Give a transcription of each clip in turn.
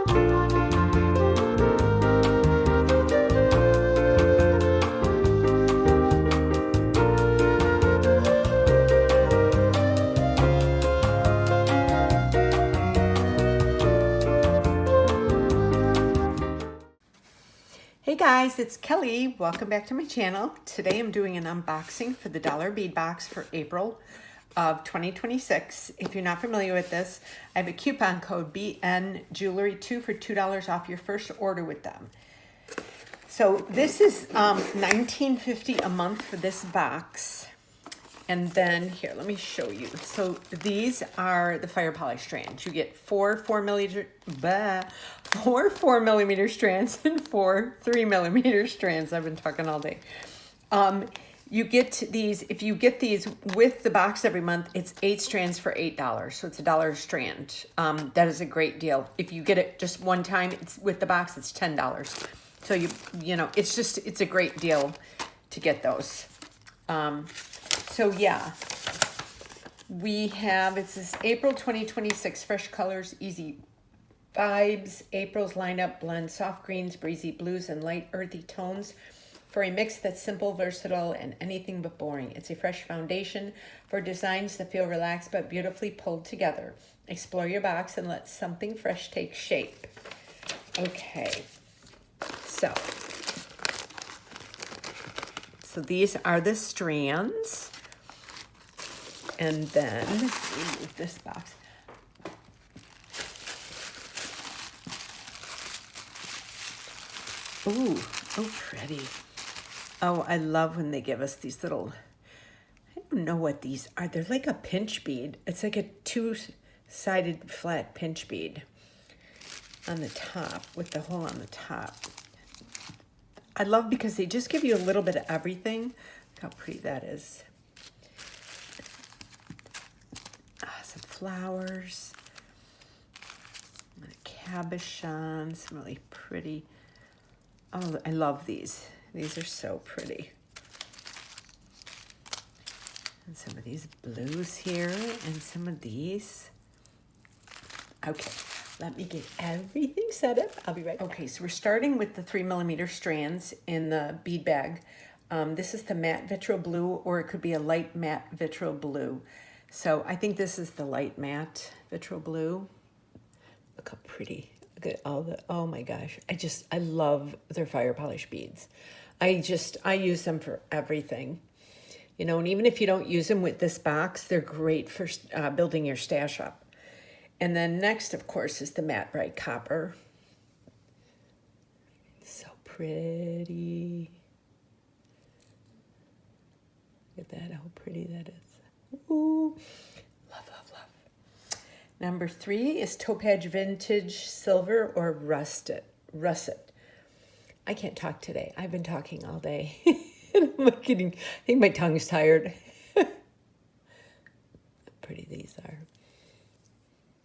Hey guys, it's Kelly. Welcome back to my channel. Today I'm doing an unboxing for the dollar bead box for April of 2026. If you're not familiar with this, I have a coupon code BN Jewelry 2 for $2 off your first order with them. So this is $19.50 a month for this box. And then here, let me show you. So these are the fire polish strands. You get four 4mm strands and four 3mm strands. I've been talking all day. You get these, if you get these with the box every month, it's 8 strands for $8. So it's $1 a strand. That is a great deal. If you get it just one time, it's with the box, it's $10. So you know, it's a great deal to get those. So yeah, we have, it says April 2026, fresh colors, easy vibes. April's lineup blends soft greens, breezy blues, and light earthy tones for a mix that's simple, versatile, and anything but boring. It's a fresh foundation for designs that feel relaxed but beautifully pulled together. Explore your box and let something fresh take shape. Okay, so these are the strands. And then, let's move this box. Ooh, oh pretty. Oh, I love when they give us these little, I don't know what these are. They're like a pinch bead. It's like a two-sided flat pinch bead on the top with the hole on the top. I love because they just give you a little bit of everything. Look how pretty that is. Some flowers, and a cabochon, some really pretty. Oh, I love these. These are so pretty. And some of these blues here, and some of these. Okay, let me get everything set up. I'll be right back. Okay, so we're starting with the 3mm strands in the bead bag. This is the matte vitriol blue, or it could be a light matte vitriol blue. So I think this is the light matte vitriol blue. Look how pretty. Look at all the, oh my gosh. I love their fire polish beads. I use them for everything. You know, and even if you don't use them with this box, they're great for building your stash up. And then next, of course, is the matte bright copper. So pretty. Look at that, how pretty that is. Ooh, love, love, love. Number 3 is Topaz Vintage Silver or Russet. I can't talk today. I've been talking all day. I'm kidding. I think my tongue's tired. How pretty these are.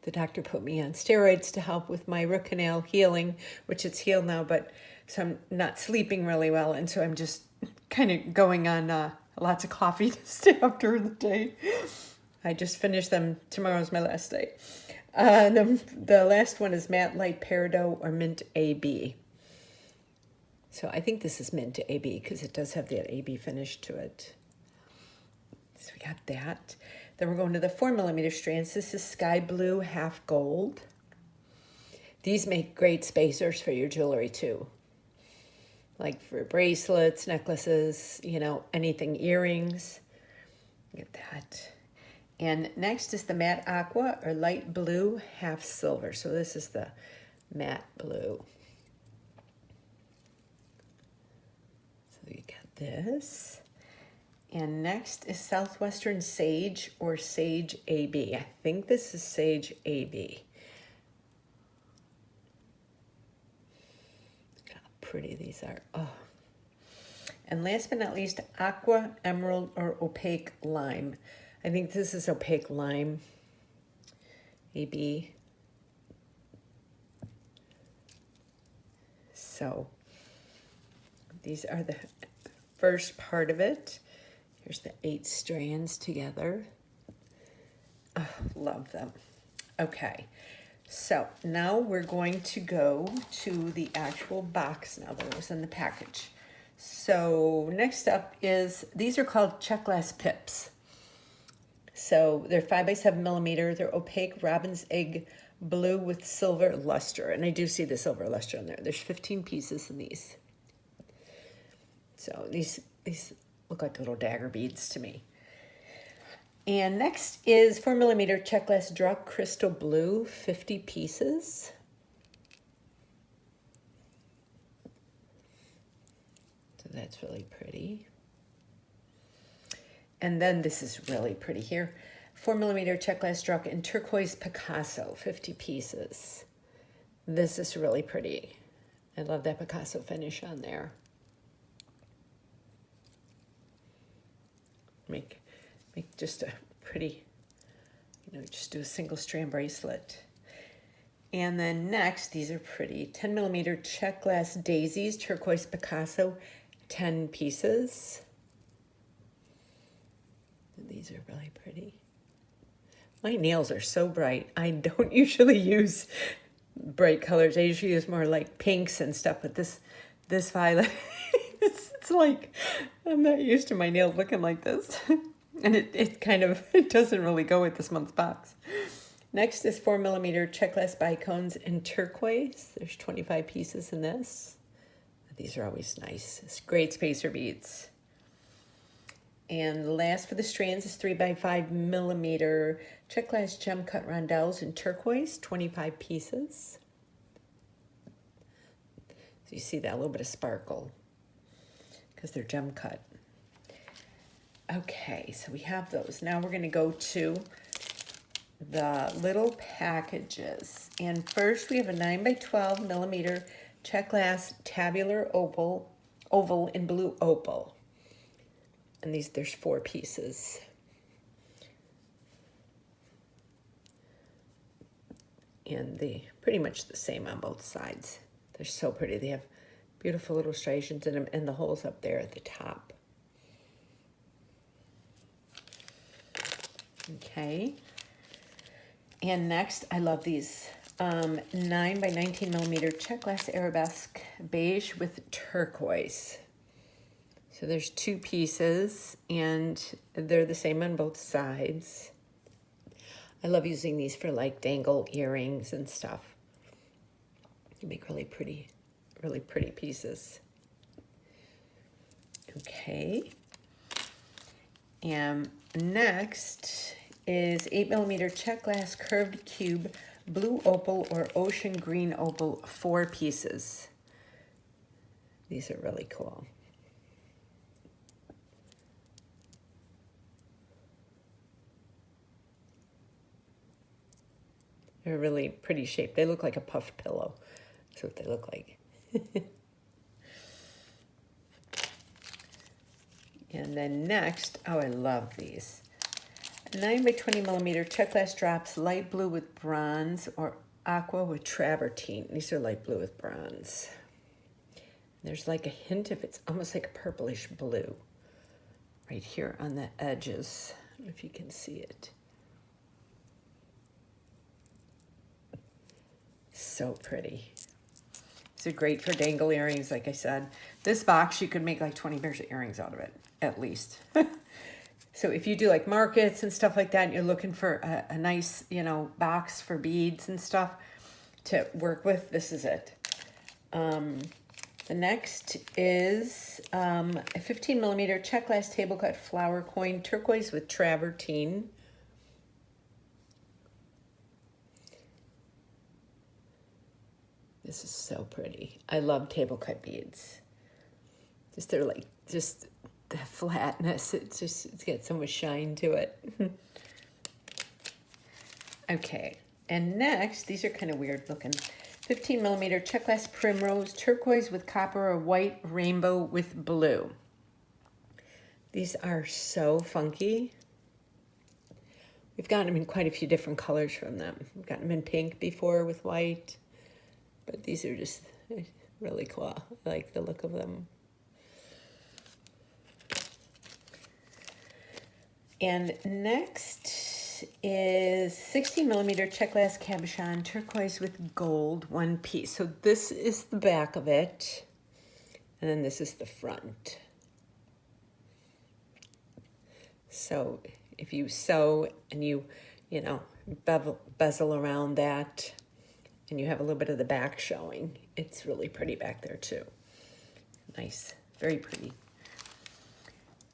The doctor put me on steroids to help with my root canal healing, which it's healed now, but so I'm not sleeping really well, and so I'm just kind of going on lots of coffee to stay up during the day. I just finished them. Tomorrow's my last day. The last one is Matte Light Peridot or Mint AB. So I think this is Mint AB because it does have that AB finish to it. So we got that. Then we're going to the 4mm strands. This is Sky Blue Half Gold. These make great spacers for your jewelry too. Like for bracelets, necklaces, you know, anything, earrings. Look at that. And next is the Matte Aqua or Light Blue Half Silver. So this is the matte blue. So you got this. And next is Southwestern Sage or Sage AB. I think this is Sage AB. Look how pretty these are. Oh. And last but not least, Aqua, Emerald, or Opaque Lime. I think this is Opaque Lime, AB. So these are the first part of it. Here's the 8 strands together. Oh, love them. Okay, So now we're going to go to the actual box now that was in the package. So next up is, these are called check glass pips. So they're 5 by 7 millimeter. They're opaque robin's egg blue with silver luster. And I do see the silver luster on there. There's 15 pieces in these. So these look like little dagger beads to me. And next is 4 millimeter check glass draw crystal blue, 50 pieces. So that's really pretty. And then this is really pretty here. 4 millimeter check glass draw in turquoise Picasso, 50 pieces. This is really pretty. I love that Picasso finish on there. Make just a pretty, just do a single strand bracelet. And then next, these are pretty. 10 millimeter check glass daisies, turquoise Picasso, 10 pieces. And these are really pretty. My nails are so bright. I don't usually use bright colors. I usually use more like pinks and stuff, but this violet, it's like, I'm not used to my nails looking like this. And it kind of, it doesn't really go with this month's box. Next is 4 millimeter check glass bicones in turquoise. There's 25 pieces in this. These are always nice. It's great spacer beads. And the last for the strands is 3 by 5 millimeter check glass gem cut rondelles in turquoise, 25 pieces. So you see that, a little bit of sparkle because they're gem cut. Okay, so we have those. Now we're going to go to the little packages. And first we have a 9 by 12 millimeter check glass tabular oval in blue opal. And there's 4 pieces. And they pretty much the same on both sides. They're so pretty. They have beautiful little striations in them and the holes up there at the top. Okay. And next, I love these 9 by 19 millimeter check glass arabesque beige with turquoise. So there's 2 pieces and they're the same on both sides. I love using these for like dangle earrings and stuff. You make really pretty pieces. Okay. And next is 8 millimeter check glass curved cube, blue opal or ocean green opal, 4 pieces. These are really cool. They're really pretty shape. They look like a puffed pillow. That's what they look like. And then next, oh, I love these. 9 by 20 millimeter check glass drops, light blue with bronze or aqua with travertine. These are light blue with bronze. There's like a hint of, it's almost like a purplish blue right here on the edges. I don't know if you can see it. So pretty. These are great for dangle earrings, like I said. This box, you could make like 20 pairs of earrings out of it, at least. So if you do like markets and stuff like that, and you're looking for a nice, box for beads and stuff to work with, this is it. The next is a 15 millimeter check glass table cut flower coin, turquoise with travertine. This is so pretty. I love table cut beads. They're like the flatness. It's got so much shine to it. Okay, and next, these are kind of weird looking. 15 millimeter check glass primrose, turquoise with copper or white, rainbow with blue. These are so funky. We've gotten them in quite a few different colors from them. We've gotten them in pink before with white. But these are just really cool. I like the look of them. And next is 60 millimeter check glass cabochon turquoise with gold, one piece. So this is the back of it, and then this is the front. So if you sew and you know, bezel around that, and you have a little bit of the back showing, it's really pretty back there too. Nice, very pretty.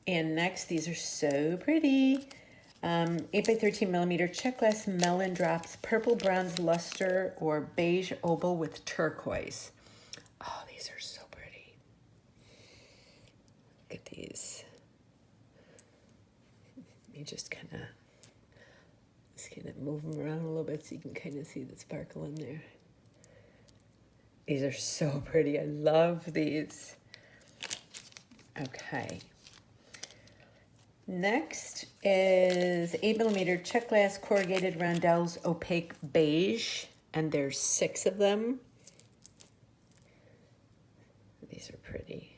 And next, these are so pretty. 8 by 13 millimeter check glass melon drops, purple bronze luster or beige opal with turquoise. Oh, these are so pretty. Look at these. You just kind of move them around a little bit so you can kind of see the sparkle in there. These are so pretty. I love these. Okay. Next is 8 millimeter check glass corrugated rondelles opaque beige, and there's 6 of them. These are pretty.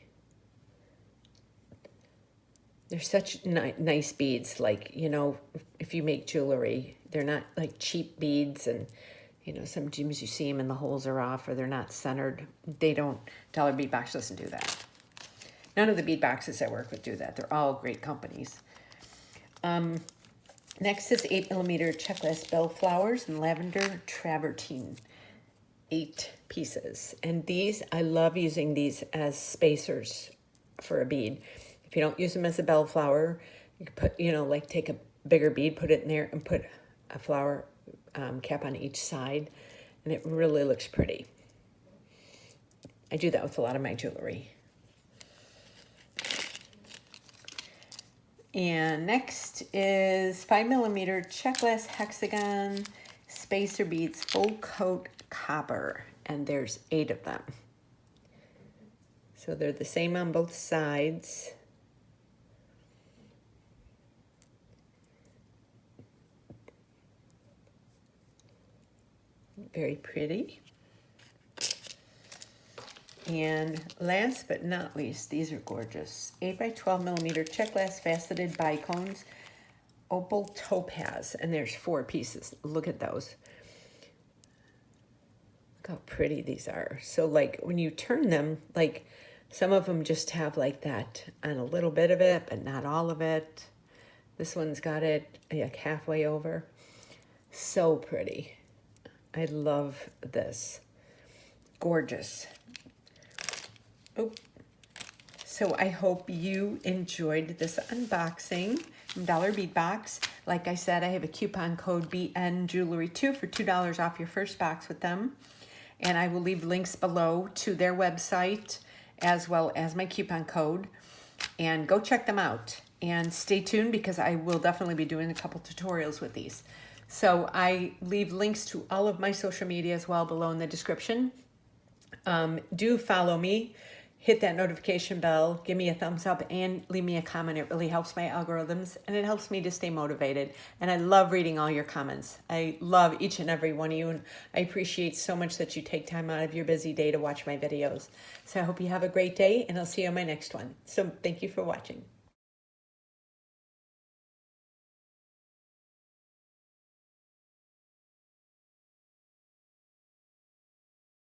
They're such nice beads. Like, you know, if you make jewelry, they're not like cheap beads, and you know, some gems you see them and the holes are off or they're not centered. They don't. Dollar Bead Box doesn't do that. None of the bead boxes I work with do that. They're all great companies. Next is 8 millimeter check glass bellflowers and lavender travertine. 8 pieces. And these, I love using these as spacers for a bead. If you don't use them as a bellflower, you can put, you know, like take a bigger bead, put it in there and put a flower cap on each side, and it really looks pretty. I do that with a lot of my jewelry. And next is 5 millimeter check glass hexagon spacer beads full coat copper, and there's 8 of them. So they're the same on both sides. Very pretty. And last but not least, these are gorgeous. 8 by 12 millimeter check glass faceted bicones, opal topaz, and there's 4 pieces. Look at those. Look how pretty these are. So like when you turn them, like some of them just have like that on a little bit of it, but not all of it. This one's got it like halfway over. So pretty. I love this. Gorgeous. Oh, so I hope you enjoyed this unboxing from Dollar Bead Box. Like I said, I have a coupon code BNJewelry2 for $2 off your first box with them. And I will leave links below to their website as well as my coupon code. And go check them out. And stay tuned because I will definitely be doing a couple tutorials with these. So I leave links to all of my social media as well below in the description. Do follow me, hit that notification bell, give me a thumbs up, and leave me a comment. It really helps my algorithms, and it helps me to stay motivated. And I love reading all your comments. I love each and every one of you, and I appreciate so much that you take time out of your busy day to watch my videos. So I hope you have a great day, and I'll see you on my next one. So thank you for watching.